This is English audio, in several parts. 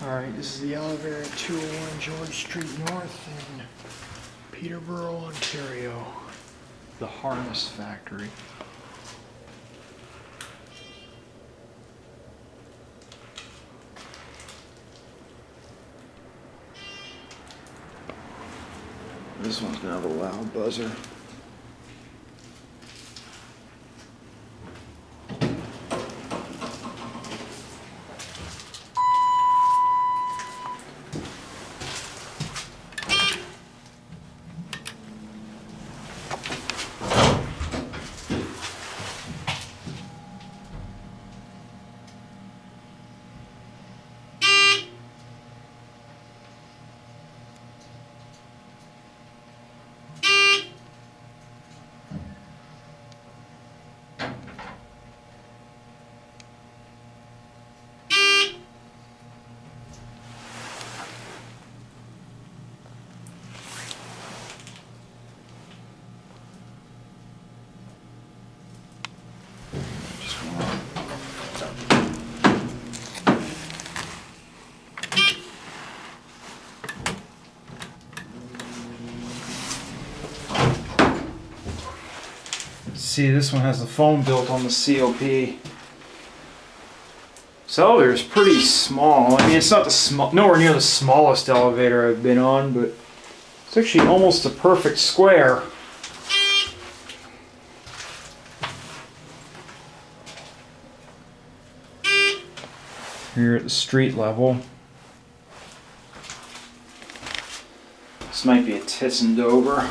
Alright, this is the elevator at 201 George Street North in Peterborough, Ontario. The harness factory. This one's gonna have a loud buzzer. See, this one has the foam built on the COP. This elevator is pretty small. I mean, it's not nowhere near the smallest elevator I've been on, but it's actually almost a perfect square. Here at the street level. This might be a Thyssen Dover.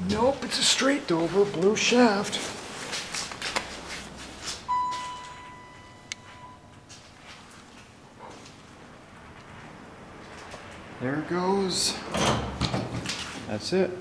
Nope, it's a straight Dover, blue shaft. There it goes. That's it.